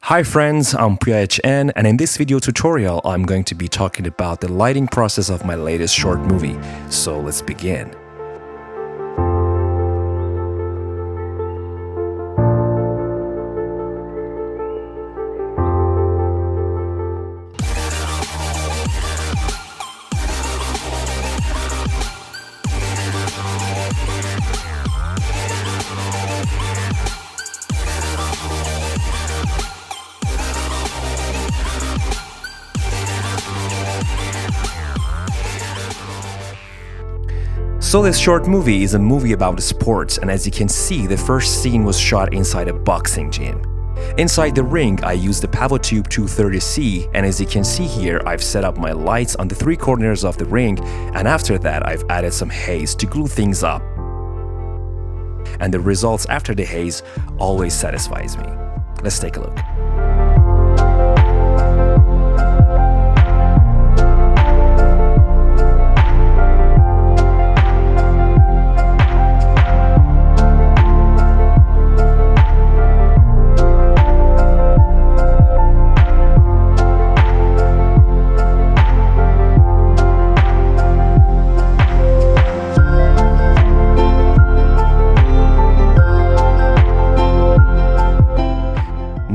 Hi friends, I'm PHN, and in this video tutorial I'm going to be talking about the lighting process of my latest short movie. So let's begin. So this short movie is a movie about sports, and as you can see, the first scene was shot inside a boxing gym. Inside the ring, I used the Pavotube 230C, and as you can see here, I've set up my lights on the three corners of the ring, and after that I've added some haze to glue things up. And the results after the haze always satisfies me. Let's take a look.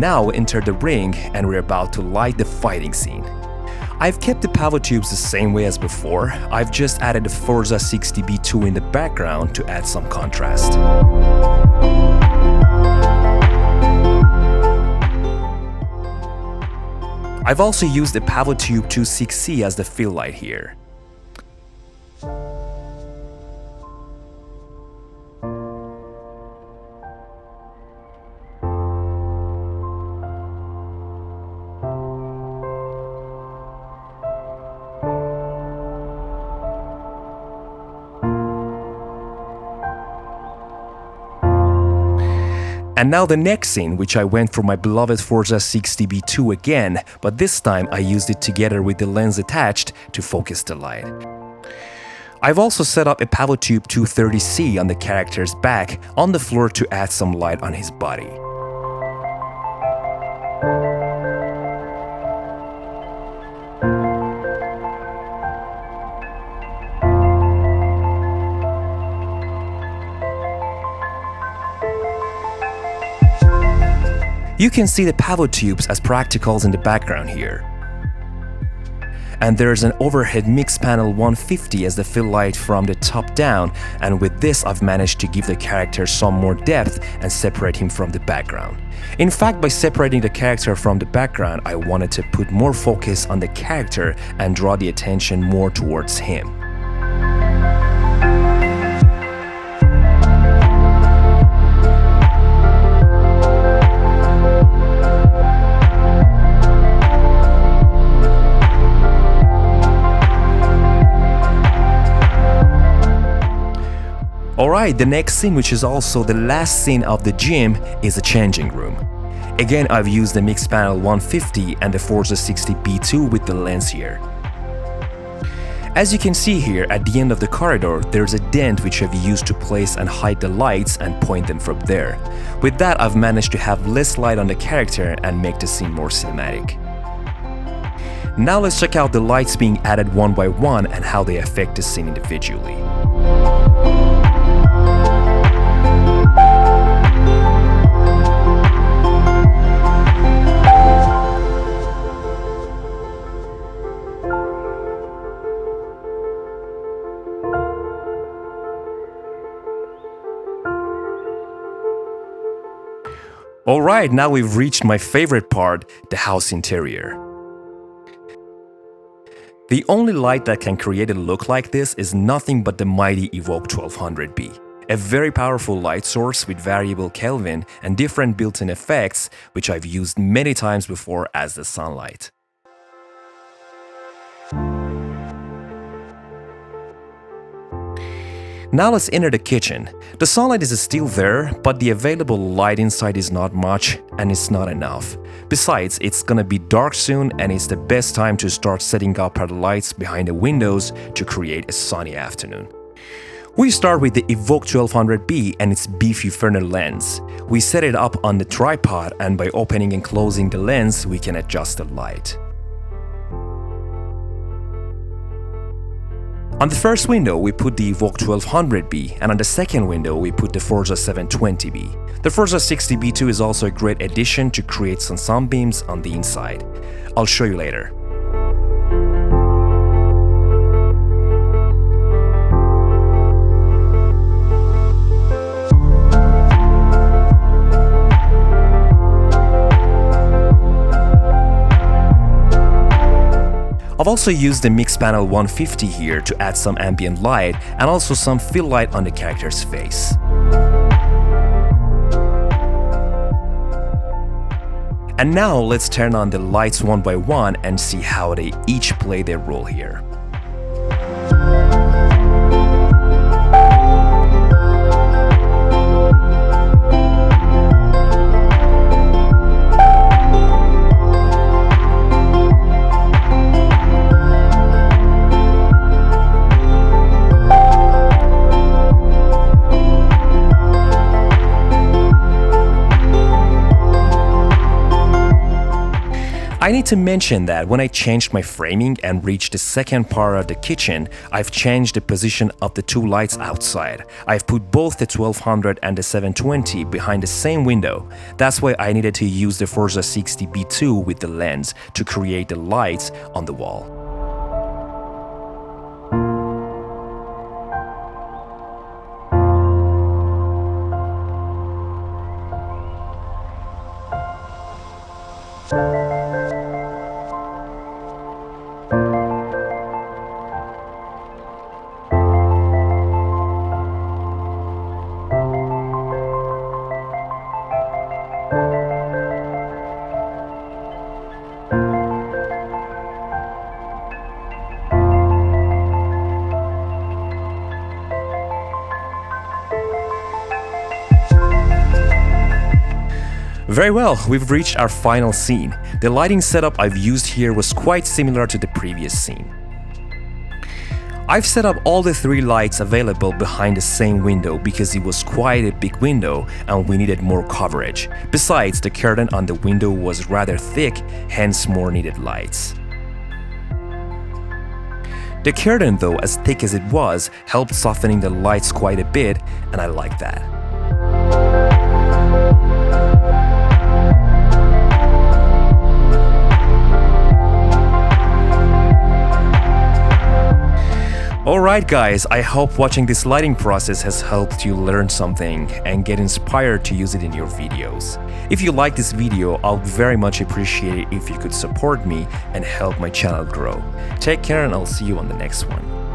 Now enter the ring and we're about to light the fighting scene. I've kept the Pavotubes the same way as before, I've just added the Forza 60B2 in the background to add some contrast. I've also used the Pavotube 26C as the fill light here. And now the next scene, which I went for my beloved Forza 60B2 again, but this time I used it together with the lens attached to focus the light. I've also set up a Pavotube 230C on the character's back on the floor to add some light on his body. You can see the Pavotubes as practicals in the background here. And there's an overhead mix panel 150 as the fill light from the top down, and with this I've managed to give the character some more depth and separate him from the background. In fact, by separating the character from the background, I wanted to put more focus on the character and draw the attention more towards him. Alright, the next scene, which is also the last scene of the gym, is a changing room. Again, I've used the mix panel 150 and the Forza 60B2 with the lens here. As you can see here, at the end of the corridor, there's a dent which I've used to place and hide the lights and point them from there. With that, I've managed to have less light on the character and make the scene more cinematic. Now let's check out the lights being added one by one and how they affect the scene individually. Alright, now we've reached my favorite part, the house interior. The only light that can create a look like this is nothing but the mighty Evoke 1200B. A very powerful light source with variable Kelvin and different built-in effects, which I've used many times before as the sunlight. Now let's enter the kitchen. The sunlight is still there, but the available light inside is not much and it's not enough. Besides, it's gonna be dark soon and it's the best time to start setting up our lights behind the windows to create a sunny afternoon. We start with the Evoke 1200B and its beefy Ferner lens. We set it up on the tripod, and by opening and closing the lens, we can adjust the light. On the first window, we put the Evoke 1200B, and on the second window, we put the Forza 720B. The Forza 60B2 is also a great addition to create some sunbeams on the inside. I'll show you later. I've also used the Mix Panel 150 here to add some ambient light and also some fill light on the character's face. And now let's turn on the lights one by one and see how they each play their role here. I need to mention that when I changed my framing and reached the second part of the kitchen, I've changed the position of the two lights outside. I've put both the 1200 and the 720 behind the same window. That's why I needed to use the Forza 60B2 with the lens to create the lights on the wall. Very well, we've reached our final scene. The lighting setup I've used here was quite similar to the previous scene. I've set up all the three lights available behind the same window because it was quite a big window and we needed more coverage. Besides, the curtain on the window was rather thick, hence more needed lights. The curtain though, as thick as it was, helped softening the lights quite a bit, and I like that. Alright guys, I hope watching this lighting process has helped you learn something and get inspired to use it in your videos. If you like this video, I would very much appreciate it if you could support me and help my channel grow. Take care and I'll see you on the next one.